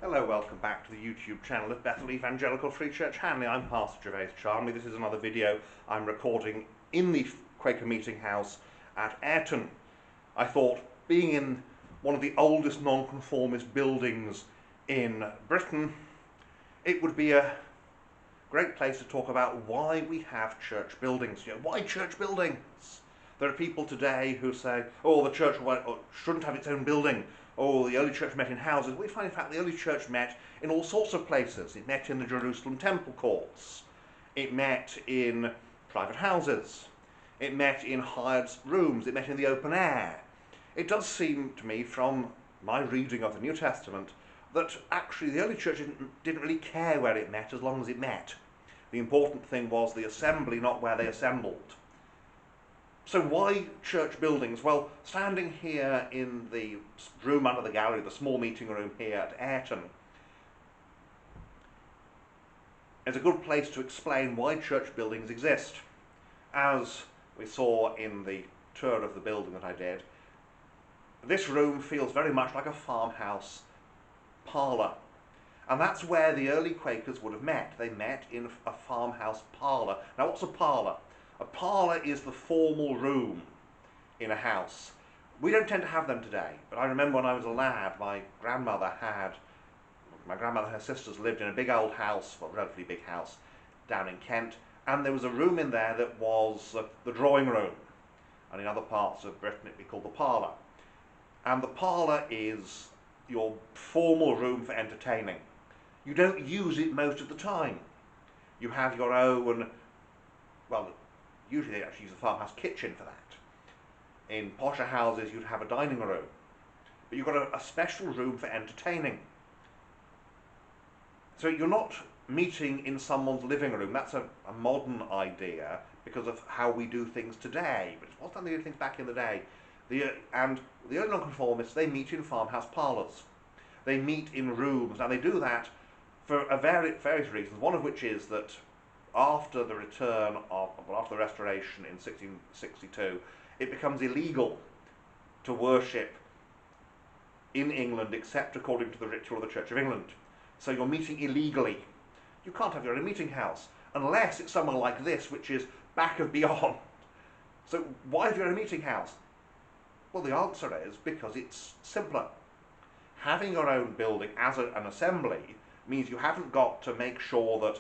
Hello, welcome back to the YouTube channel of Bethel Evangelical Free Church Hanley. I'm Pastor Gervais Charnley. This is another video I'm recording in the Quaker Meeting House at Airton. I thought, being in one of the oldest nonconformist buildings in Britain, it would be a great place to talk about why we have church buildings. Why church buildings? There are people today who say, oh, the church shouldn't have its own building. Oh, the early church met in houses. We find, in fact, the early church met in all sorts of places. It met in the Jerusalem temple courts. It met in private houses. It met in hired rooms. It met in the open air. It does seem to me, from my reading of the New Testament, that actually the early church didn't really care where it met as long as it met. The important thing was the assembly, not where they assembled. So why church buildings? Well, standing here in the room under the gallery, the small meeting room here at Airton, is a good place to explain why church buildings exist. As we saw in the tour of the building that I did, this room feels very much like a farmhouse parlour. And that's where the early Quakers would have met. They met in a farmhouse parlour. Now, what's a parlour? A parlour is the formal room in a house. We don't tend to have them today, but I remember when I was a lad, my grandmother and her sisters lived in a big old house, well, a relatively big house, down in Kent, and there was a room in there that was the drawing room, and in other parts of Britain it'd be called the parlour. And the parlour is your formal room for entertaining. You don't use it most of the time. You have your own, well, usually they actually use a farmhouse kitchen for that. In posher houses you'd have a dining room, but you've got a special room for entertaining. So you're not meeting in someone's living room. That's a modern idea because of how we do things today, but it wasn't how they did things back in the day. And the early nonconformists, they meet in farmhouse parlours. They meet in rooms, and they do that for various reasons, one of which is that after the Restoration in 1662, it becomes illegal to worship in England except according to the ritual of the Church of England. So you're meeting illegally. You can't have your own meeting house unless it's somewhere like this, which is back of beyond. So why have your own meeting house? Well, the answer is because it's simpler. Having your own building as an assembly means you haven't got to make sure that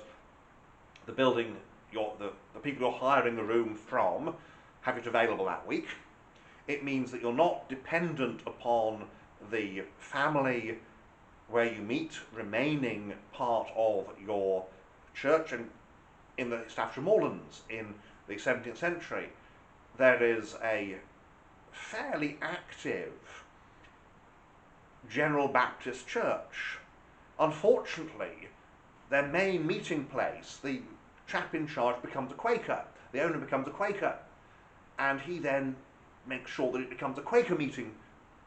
the building, the people you're hiring the room from have it available that week. It means that you're not dependent upon the family where you meet remaining part of your church. And in the Staffordshire Moorlands in the 17th century, there is a fairly active General Baptist church. Unfortunately, their main meeting place, the chap in charge becomes a Quaker, the owner becomes a Quaker, and he then makes sure that it becomes a Quaker meeting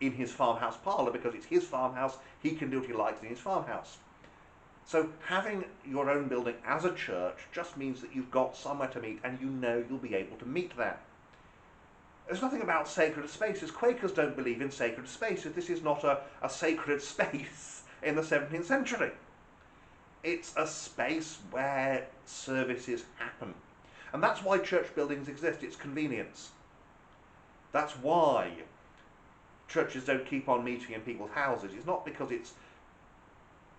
in his farmhouse parlour because it's his farmhouse, he can do what he likes in his farmhouse. So having your own building as a church just means that you've got somewhere to meet and you know you'll be able to meet there. There's nothing about sacred spaces. Quakers don't believe in sacred spaces. This is not a sacred space in the 17th century. It's a space where services happen. And that's why church buildings exist. It's convenience. That's why churches don't keep on meeting in people's houses. It's not because it's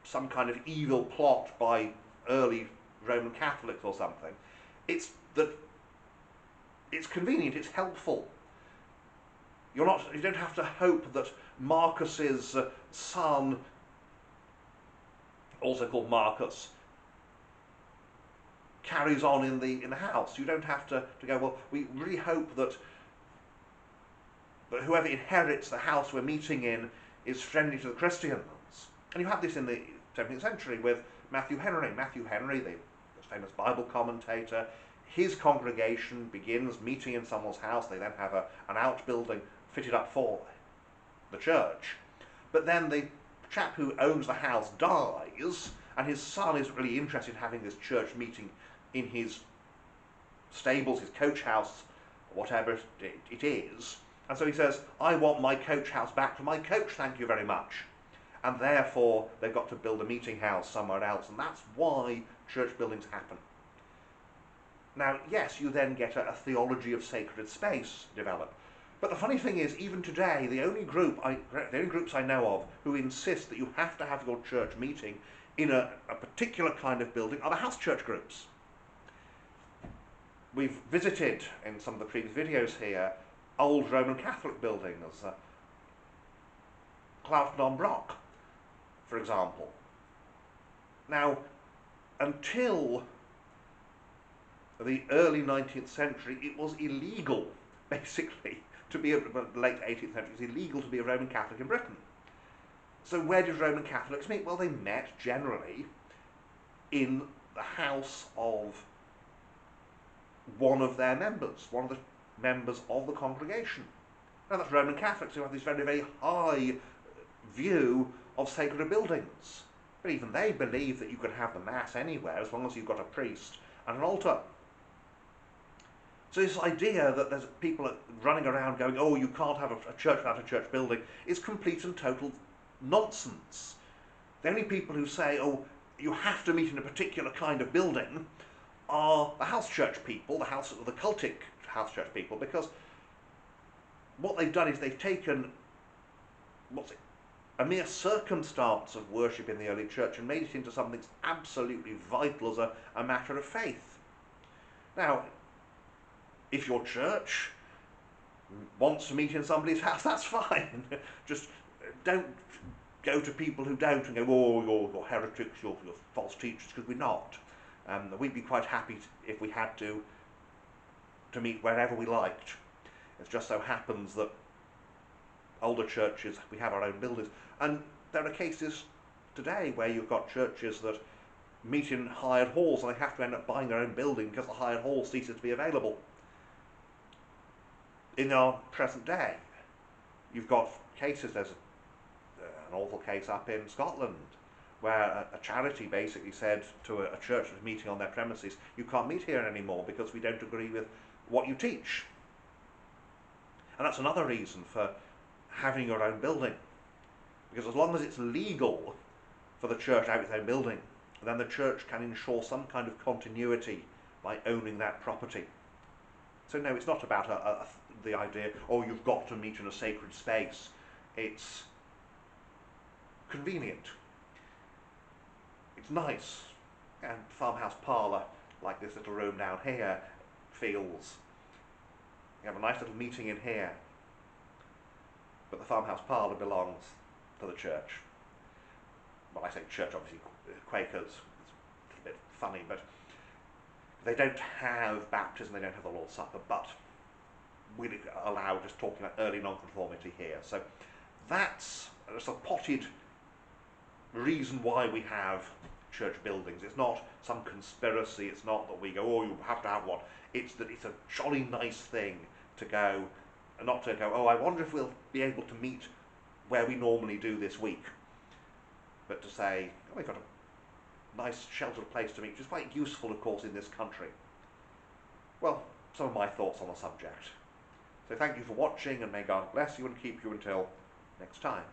some kind of evil plot by early Roman Catholics or something. It's that it's convenient, it's helpful. You don't have to hope that Marcus's son, also called Marcus, carries on in the house. You don't have to go, well, we really hope that whoever inherits the house we're meeting in is friendly to the Christians. And you have this in the 17th century with Matthew Henry. Matthew Henry, the famous Bible commentator, his congregation begins meeting in someone's house. They then have an outbuilding fitted up for the church. But then the chap who owns the house dies, and his son isn't really interested in having this church meeting in his stables, his coach house, whatever it is. And so he says, I want my coach house back for my coach, thank you very much. and therefore they've got to build a meeting house somewhere else, and that's why church buildings happen. Now, yes, you then get a theology of sacred space develop, but the funny thing is, even today, the only groups I know of who insist that you have to have your church meeting in a particular kind of building are the house church groups. We've visited, in some of the previous videos here, old Roman Catholic buildings, Cloughton-on-Brock, for example. Now, until the early 19th century, it was illegal, basically, to be the late 18th century, it was illegal to be a Roman Catholic in Britain. So where did Roman Catholics meet? Well, they met generally in the house of one of their members, one of the members of the congregation. Now that's Roman Catholics who have this very, very high view of sacred buildings. But even they believe that you can have the Mass anywhere as long as you've got a priest and an altar. So this idea that there's people running around going, oh, you can't have a church without a church building, is complete and total nonsense. The only people who say, oh, you have to meet in a particular kind of building are the house church people, the cultic house church people, because what they've done is they've taken a mere circumstance of worship in the early church and made it into something that's absolutely vital as a matter of faith. Now, if your church wants to meet in somebody's house, that's fine. Just don't go to people who don't and go, oh, you're heretics, you're false teachers, because we're not. We'd be quite happy if we had to meet wherever we liked. It just so happens that older churches, we have our own buildings, and there are cases today where you've got churches that meet in hired halls and they have to end up buying their own building because the hired hall ceases to be available. In our present day, you've got cases, there's an awful case up in Scotland where a charity basically said to a church that was meeting on their premises, you can't meet here anymore because we don't agree with what you teach. And that's another reason for having your own building. Because as long as it's legal for the church to have its own building, then the church can ensure some kind of continuity by owning that property. So no, it's not about the idea, oh, you've got to meet in a sacred space. It's convenient. It's nice. And farmhouse parlour, like this little room down here, feels. You have a nice little meeting in here, but the farmhouse parlour belongs to the church. Well, I say church, obviously Quakers, it's a bit funny, but they don't have baptism, they don't have the Lord's Supper, but we allow just talking about early nonconformity here. So that's a potted reason why we have church buildings. It's not some conspiracy, it's not that we go, oh, you have to have one. It's that it's a jolly nice thing to go, and not to go, oh, I wonder if we'll be able to meet where we normally do this week. But to say, oh, we've got a nice sheltered place to meet, which is quite useful, of course, in this country. Well, some of my thoughts on the subject. So thank you for watching, and may God bless you and keep you until next time.